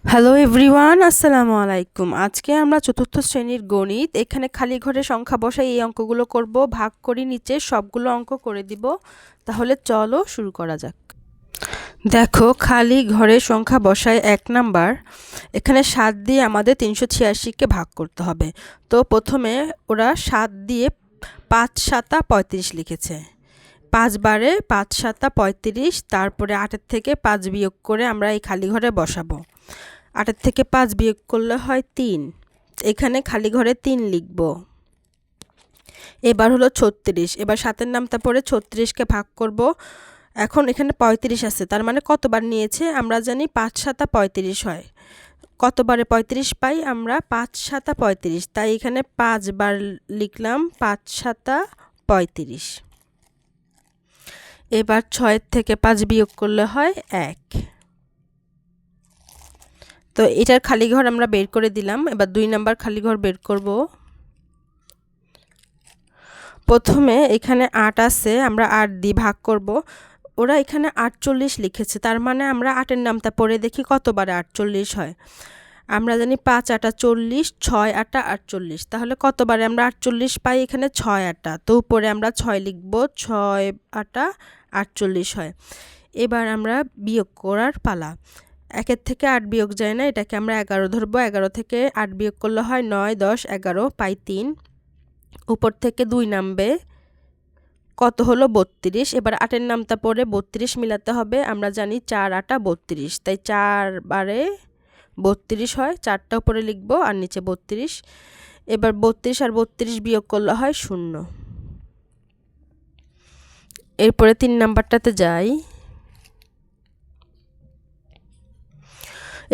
Hello everyone, আসসালামু আলাইকুম। আজকে আমরা চতুর্থ শ্রেণীর গণিত। এখানে খালি ঘরে সংখ্যা বসাই এই অঙ্কগুলো করব। ভাগ করি, নিচে সবগুলো অঙ্ক করে দিব। তাহলে চলো শুরু করা যাক। দেখো, খালি ঘরে সংখ্যা বসায় 1 নাম্বার। এখানে 7 দিয়ে আমাদের 386কে ভাগ করতে হবে। তো প্রথমে ওরা 7 দিয়ে 5 7 35 লিখেছে। 5 বারে 5 7 35, তারপরে 8 থেকে 5 বিয়োগ করে আমরা এই খালি ঘরে বসাবো। 8 থেকে 5 বিয়োগ করলে হয় 3। এখানে খালি ঘরে 3 লিখব। এবার হলো 36। এবার 7-এর নামটা পড়ে 36কে ভাগ করব। এখন এখানে 35 আছে, তার মানে কতবার নিয়েছে আমরা জানি। 5 7 35 হয়। কতবারে 35 পাই আমরা? 5 7 35। তাই এখানে 5 বার লিখলাম। 5 7 35। এবার 6 থেকে 5 বিয়োগ করলে হয় 1। তো এটার খালি ঘর আমরা বের করে দিলাম। এবার 2 নাম্বার খালি ঘর বের করব। প্রথমে এখানে 8 আছে, আমরা 8 দিয়ে ভাগ করব। ওরা এখানে 48 লিখেছে, তার মানে আমরা 8-এর নামটা পড়ে দেখি কতবারে 48 হয়। আমরা জানি 5 8 40, 6 8 48। তাহলে কতবারে আমরা 48 পাই? এখানে 6 8। তো উপরে আমরা 6 লিখব। 6 8 48 হয়। এবার আমরা বিয়োগ করার পালা। 1 থেকে 8 বিয়োগ যায় না, এটাকে আমরা 11 ধরবো। 11 থেকে 8 বিয়োগ করলে হয় 9 10 11, পাই 3। উপর থেকে 2 নামবে, কত হলো? 32। এবার 8-এর নামটা পড়ে 32 মিলাতে হবে। আমরা জানি 4 8 32, তাই 4 বারে 32 হয়। 4টা উপরে লিখবো আর নিচে 32। এবার 32 আর 32 বিয়োগ করলে হয় 0। এরপরে 3 নাম্বারটাতে যাই।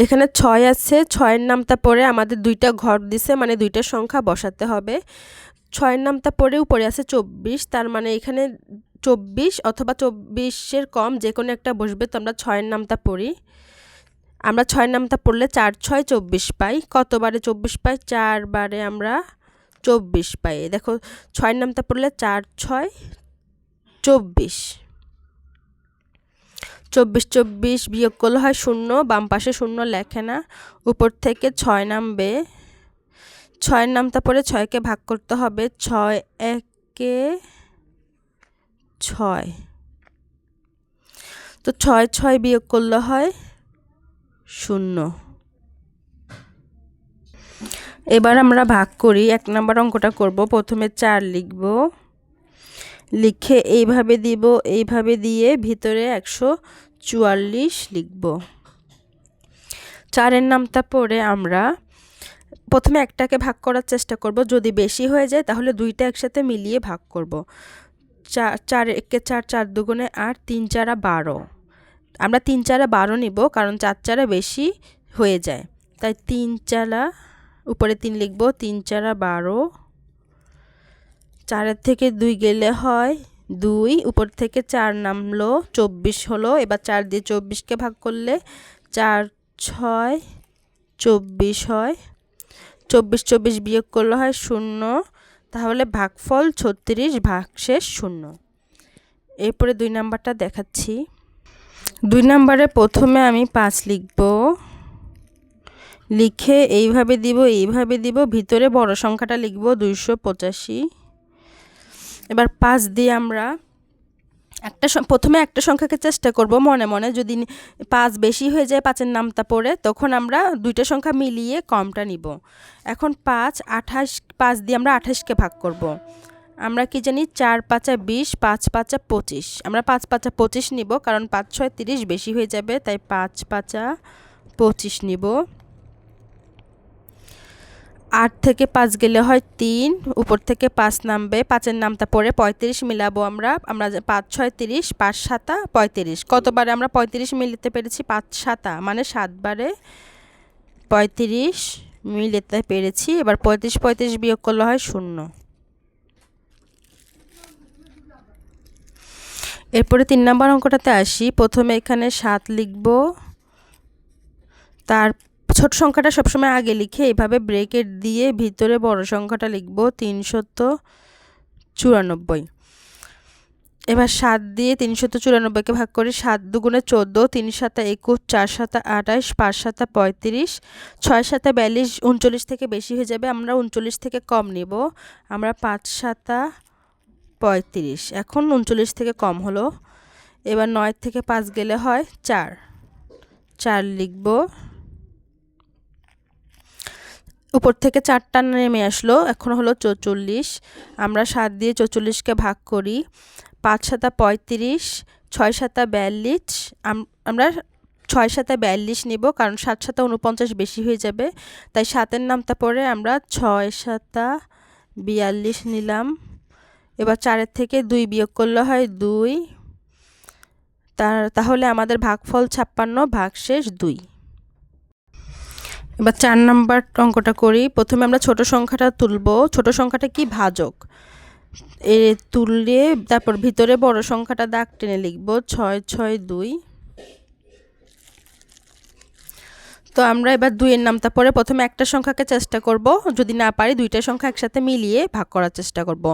এখানে 6 আছে, 6-এর নামটা পড়ে আমাদের 2টা ঘর দিছে, মানে 2টা সংখ্যা বসাতে হবে। 6-এর নামটা পড়ে উপরে আছে 24, তার মানে এখানে 24 অথবা 24-এর কম যে কোনো একটা বসবে। তো আমরা 6-এর নামটা পড়ি। আমরা 6-এর নামটা পড়লে 4 6 24 পাই। কতবারে 24 পাই? 4 বারে আমরা 24 পাই। দেখো, 6-এর নামটা পড়লে 4 6 24। 24 24 বিয়োগ করলে হয় 0। বাম পাশে 0 লেখে না। উপর থেকে 6 নামবে। 6-এর নামটা পড়ে 6কে ভাগ করতে হবে। 6 1 6। তো 6 6 বিয়োগ করলে হয় 0। এবার আমরা ভাগ করি। 1 নাম্বার অঙ্কটা করব। প্রথমে 4 লিখব, লিখে এইভাবে দিব, এইভাবে দিয়ে ভিতরে 144 লিখব। 4-এর নামটা পড়ে আমরা প্রথমে একটাকে ভাগ করার চেষ্টা করব। যদি বেশি হয়ে যায় তাহলে 2টা একসাথে মিলিয়ে ভাগ করব। 4 1 4 4 দুগুণে 8, 3 4 12। আমরা 3 4 12 নিব, কারণ 4 4 বেশি হয়ে যায়। তাই 3 4 উপরে 3 লিখব। 3 4 12। 4-এর থেকে 2 গেলে হয় 2। উপর থেকে 4 নামলো, 24 হলো। এবার 4 দিয়ে 24কে ভাগ করলে 4 6 24 হয়। 24 24 বিয়োগ করলে হয় 0। তাহলে ভাগফল 36, ভাগশেষ 0। এরপরে 2 নাম্বারটা দেখাচ্ছি। 2 নাম্বারে প্রথমে আমি 5 লিখব, লিখে এইভাবে দিব, এইভাবে দিব। ভিতরে বড় সংখ্যাটা লিখব 285। এবার 5 দিয়ে আমরা প্রথমে একটা সংখ্যাকে চেষ্টা করব মনে মনে। যদি 5 বেশি হয়ে যায় 5-এর নামটা পড়ে, তখন আমরা 2টা সংখ্যা মিলিয়ে কমটা নিব। এখন 5 28, 5 দিয়ে আমরা 28কে ভাগ করব। আমরা কি জানি? 4 5 20, 5 5 25। আমরা 5 5 25 নিব, কারণ 5 6 30 বেশি হয়ে যাবে। তাই 5 5 25 নিব। 8 থেকে 5 গেলে হয় 3। উপর থেকে 5 নামবে। 5-এর নামটা পড়ে 35 মিলাবো আমরা। 5 6 30, 5 7 35। কতবারে আমরা 35 মিলাতে পেরেছি? 5 7, মানে 7 বারে 35 মিলাতে পেরেছি। এবার 35 35 বিয়োগ করলে হয় 0। এরপরে 3 নাম্বার অঙ্কটাতে আসি। প্রথমে এখানে 7 লিখব, তার ছোট সংখ্যাটা সবসময় আগে লিখে এইভাবে ব্রেকেট দিয়ে ভিতরে বড় সংখ্যাটা লিখব 394। এবার 7 দিয়ে 394কে ভাগ করি। 7 দুগুণে 14, 3 সাতা 21, 4 সাতা 28, 5 সাতা 35, 6 সাতা 42, 39 থেকে বেশি হয়ে যাবে, আমরা 39 থেকে কম নিব। আমরা 5 সাতা 35, এখন 39 থেকে কম হলো। এবার 9 থেকে 5 গেলে হয় 4, 4 লিখব। উপর থেকে 4টা নেমে আসলো, এখন হলো 44। আমরা 7 দিয়ে 44কে ভাগ করি। 5 সাতা 35, 6 সাতা 42, আমরা 6 সাতা 42 নিব, কারণ 7 সাতা 49 বেশি হয়ে যাবে, তাই 7-এর নামতা পরে আমরা 6 সাতা 42 নিলাম। এবার 4-এর থেকে 2 বিয়োগ করলে হয় 2, তাহলে আমাদের ভাগফল 56 ভাগশেষ 2। এবার 4 নম্বর অঙ্কটা করি। প্রথমে আমরা ছোট সংখ্যাটা তুলব। ছোট সংখ্যাটা কি? ভাজক। তুললে তারপর ভিতরে বড় সংখ্যাটা দাগ টেনে লিখব 662। তো আমরা এবার 2-এর নামতা পরে প্রথমে একটা সংখ্যাকে চেষ্টা করব, যদি না পারি দুইটা সংখ্যা একসাথে মিলিয়ে ভাগ করার চেষ্টা করব।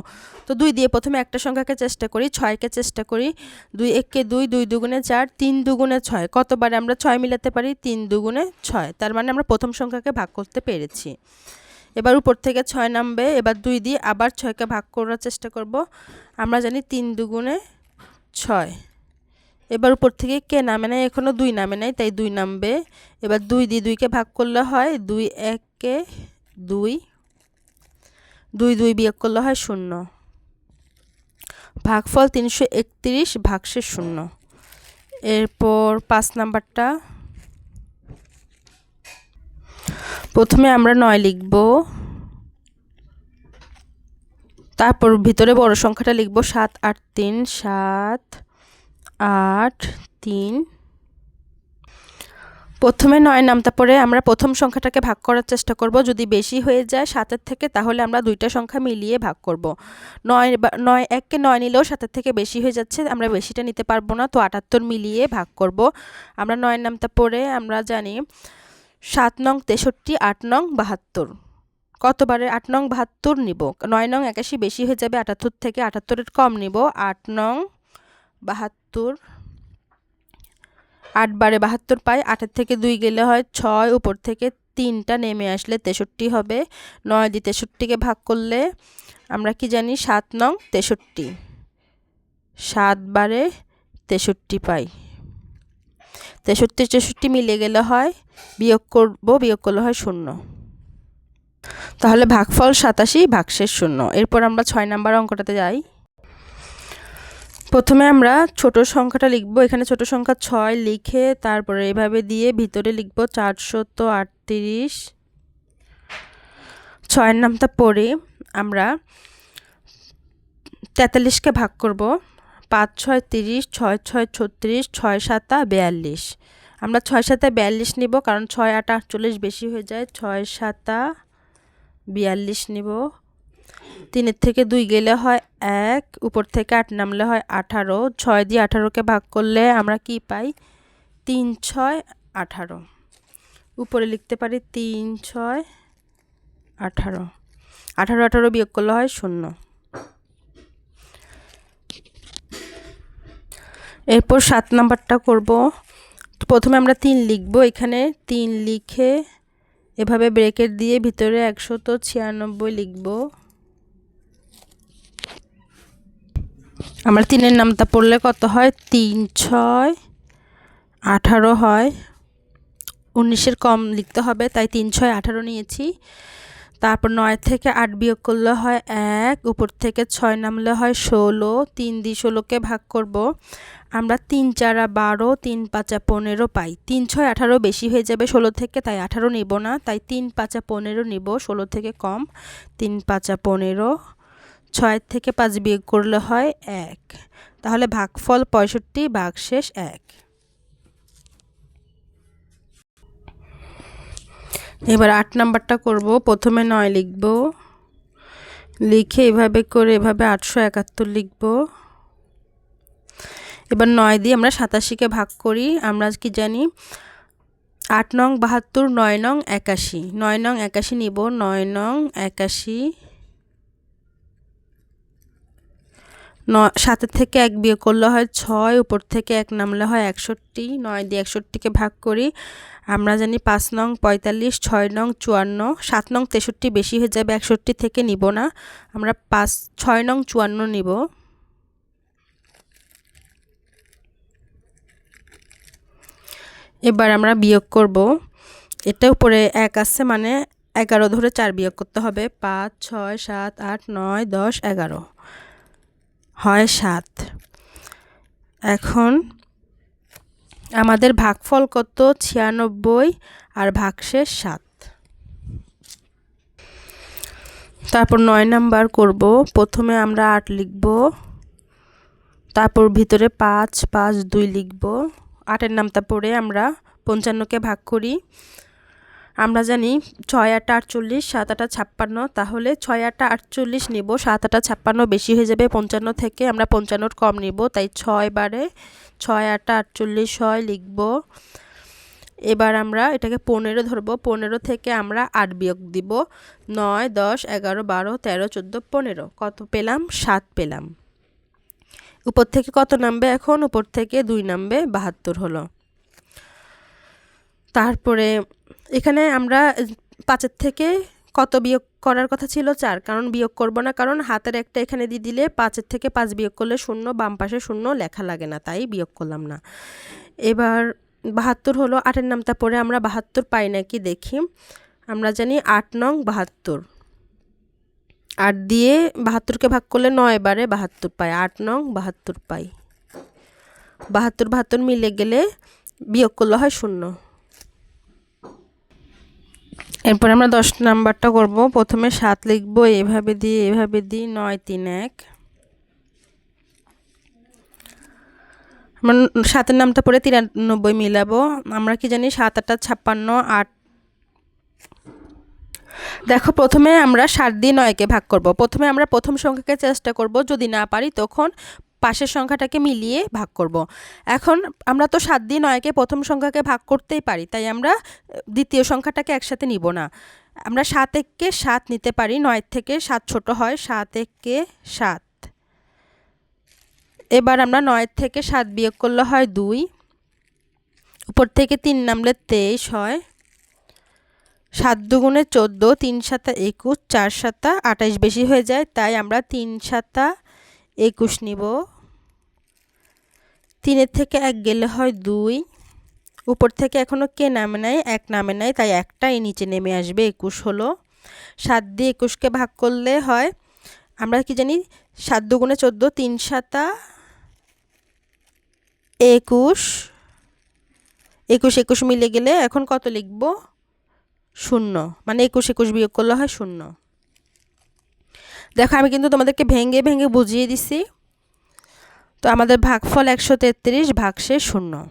তো 2 দিয়ে প্রথমে একটা সংখ্যাকে চেষ্টা করি, 6কে চেষ্টা করি। 2 1-কে 2, 2 দুগুণে 4, 3 দুগুণে 6। কতবারে আমরা 6 মিলাতে পারি? 3 দুগুণে 6, তার মানে আমরা প্রথম সংখ্যাকে ভাগ করতে পেরেছি। এবার উপর থেকে 6 নামবে, এবার 2 দিয়ে আবার 6কে ভাগ করার চেষ্টা করব। আমরা জানি 3 দুগুণে 6। এবার উপর থেকে কে নামে নাই? এখনও 2 নামে নাই, তাই 2 নামবে। এবার 2 দিয়ে 2কে ভাগ করলে হয় 2 1-কে 2, 2 2 বিয়োগ করলে হয় 0। ভাগফল 331 ভাগশেষ 0। এরপর 5 নাম্বারটা, প্রথমে আমরা 9 লিখব, তারপর ভিতরে বড় সংখ্যাটা লিখব 7 8 3, 7 8 3। প্রথমে 9 নামতা পরে আমরা প্রথম সংখ্যাটাকে ভাগ করার চেষ্টা করব, যদি বেশি হয়ে যায় 7-এর থেকে তাহলে আমরা দুইটা সংখ্যা মিলিয়ে ভাগ করব। 9 1-কে 9 নিলেও 7-এর থেকে বেশি হয়ে যাচ্ছে, আমরা বেশিটা নিতে পারবো না, তো 78 মিলিয়ে ভাগ করব। আমরা 9 নামতা পরে আমরা জানি 7 নং 63, 8 নং 72। কতবারে 8 নং 72 নিব? 9 নং 81 বেশি হয়ে যাবে 78 থেকে, 78-এর কম নিব। 8 নং 72, 8 বারে 72 পাই। 8-এর থেকে 2 গেলে হয় 6, উপর থেকে 3টা নেমে আসলে 63 হবে। 9 দিয়ে 63কে ভাগ করলে আমরা কি জানি? 7 নং 63, 7 বারে 63 পাই। 63 64 মিলে গেলে হয়, বিয়োগ করব, বিয়োগ করলে হয় 0। তাহলে ভাগফল 87 ভাগশেষ 0। এরপর আমরা 6 নাম্বার অঙ্কটাতে যাই। প্রথমে আমরা ছোট সংখ্যাটা লিখব, এখানে ছোট সংখ্যা 6 লিখে তারপরে এভাবে দিয়ে ভিতরে লিখব 438। 6-এর নামটা পড়ে আমরা 43কে ভাগ করব। 5 6 30, 6 6 36, 6 7 42। আমরা 6 7 42 নিব, কারণ 6 8 48 বেশি হয়ে যায়। 6 7 42 নিব। 3-এর থেকে 2 গেলে হয় 1, উপর থেকে 8 নামলে হয় 18। 6 দিয়ে 18কে ভাগ করলে আমরা কি পাই? 3 6 18। উপরে লিখতে পারি 3 6 18। 18 18 বিয়োগ করলে হয় 0। এরপর 7 নাম্বারটা করব। প্রথমে আমরা 3 লিখব, এখানে 3 লিখে এভাবে ব্রেকেট দিয়ে ভিতরে 196 লিখব। আমরা 3-এর নামটা পড়লে কত হয়? 3 6 18 হয়। 19-এর কম লিখতে হবে, তাই 3 6 18 নিয়েছি। তারপর 9 থেকে 8 বিয়োগ করলে হয় 1, উপর থেকে 6 নামলে হয় 16। 3 দিয়ে 16কে ভাগ করব। আমরা 3 4 12, 3 5 15 পাই। 3 6 18 বেশি হয়ে যাবে 16 থেকে, তাই 18 নিব না, তাই 3 5 15 নিব, 16 থেকে কম। 3 5 15। 6 থেকে 5 বিয়োগ করলে হয় 1। তাহলে ভাগফল 65 ভাগশেষ 1। এবার 8 নাম্বারটা করব। প্রথমে 9 লিখব, লিখে এভাবে করে এভাবে 871 লিখব। এবার 9 দিয়ে আমরা 87কে ভাগ করি। আমরা কি জানি? 8 নং 72, 9 নং 81। 9 নং 81 নিব, 9 নং 81। 7 থেকে 1 বিয়োগ করলে হয় 6, উপর থেকে 1 নামলে হয় 61, 9 দিয়ে 61কে ভাগ করি। আমরা জানি 5 নং 45, 6 নং 54, 7 নং 63 বেশি হয়ে যাবে, 61 থেকে নিব না, আমরা 6 নং 54 নিব। এবার আমরা বিয়োগ করব, এটা উপরে 1 আছে মানে 11 ধরে 4 বিয়োগ করতে হবে। 5, 6, 7, 8, 9, 10, 11 হয় 7। এখন আমাদের ভাগফল কত? 96 আর ভাগশেষ 7। তারপর 9 নাম্বার করব। প্রথমে আমরা 8 লিখব, তারপর ভিতরে 5, 5, 2 লিখব। 8-এর নামতা পড়ে আমরা 55কে ভাগ করি। আমরা জানি 6 8 48, 7 8 56, তাহলে 6 8 48 নিব, 7 8 56 বেশি হয়ে যাবে 55 থেকে, আমরা 55 কম নিব, তাই 6 বারে 6 8 48 হয় লিখব। এবার আমরা এটাকে 15 ধরব, 15 থেকে আমরা 8 বিয়োগ দিব, 9 10 11 12 13 14 15, কত পেলাম? 7 পেলাম। উপর থেকে কত নামবে এখন? উপর থেকে 2 নামবে, 72 হলো। তারপরে এখানে আমরা 5-এর থেকে কত বিয়োগ করার কথা ছিল? 4, কারণ বিয়োগ করব না, কারণ হাতের একটা এখানে দিয়ে দিলে 5-এর থেকে 5 বিয়োগ করলে 0, বাম পাশে 0 লেখা লাগে না, তাই বিয়োগ করলাম না। এবার 72 হলো। 8-এর নামটা পড়ে আমরা 72 পাই নাকি দেখি। আমরা জানি 8 নং 72, 8 দিয়ে 72কে ভাগ করলে 9 বারে 72 পাই, 8 নং 72 পাই। 72 72 মিলে গেলে বিয়োগ করলে হয় 0। এরপর আমরা 10 নাম্বারটা করব। প্রথমে 7 লিখব, এভাবে দিয়ে 9 3 1। আমরা 7-এর নামটা পড়ে 93 মিলাবো। আমরা কি জানি 7 8 56, 8। দেখো, প্রথমে আমরা 7 দিয়ে 9কে ভাগ করব। প্রথমে আমরা প্রথম সংখ্যাকে চেষ্টা করব, যদি না পারি তখন পাশের সংখ্যাটাকে মিলিয়ে ভাগ করব। এখন আমরা তো 7 দিয়ে 9কে প্রথম সংখ্যাকে ভাগ করতেই পারি, তাই আমরা দ্বিতীয় সংখ্যাটাকে একসাথে নিব না। আমরা 7 1কে 7 নিতে পারি, 9 থেকে 7 ছোট হয়, 7 1কে 7। এবার আমরা 9 থেকে 7 বিয়োগ করলে হয় 2, উপর থেকে 3 নামলে 23 হয়। 7 2 14, 3 7 21, 4 7 28 বেশি হয়ে যায়, তাই আমরা 3 7 21 নিব। 3-এর থেকে 1 গেলে হয় 2, উপর থেকে এখনো কে নামে নাই? 1 নামে নাই, তাই একটা এই নিচে নেমে আসবে, 21 হলো। 7 দিয়ে 21কে ভাগ করলে হয়, আমরা কি জানি 7 2 14, 3 7 21, 21 21 মিলে গেলে এখন কত লিখব? 0, মানে 21 21 বিয়োগ করলে হয় 0। দেখো, আমি কিন্তু তোমাদেরকে ভেঙে ভেঙে বুঝিয়ে দিছি। তো আমাদের ভাগফল 133, ভাগশেষ 0।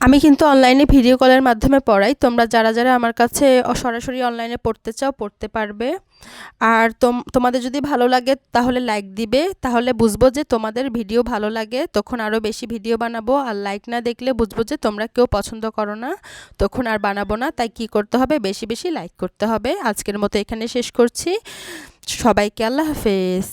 আমি কিন্তু অনলাইনে ভিডিও কলের মাধ্যমে পড়াই, তোমরা যারা যারা আমার কাছে সরাসরি অনলাইনে পড়তে চাও পড়তে পারবে। আর তোমাদের যদি ভালো লাগে তাহলে লাইক দিবে, তাহলে বুঝবো যে তোমাদের ভিডিও ভালো লাগে, তখন আরও বেশি ভিডিও বানাবো। আর লাইক না দেখলে বুঝবো যে তোমরা কেউ পছন্দ করো না, তখন আর বানাবো না। তাই কি করতে হবে? বেশি বেশি লাইক করতে হবে। আজকের মতো এখানে শেষ করছি। সবাইকে আল্লাহ হাফেজ।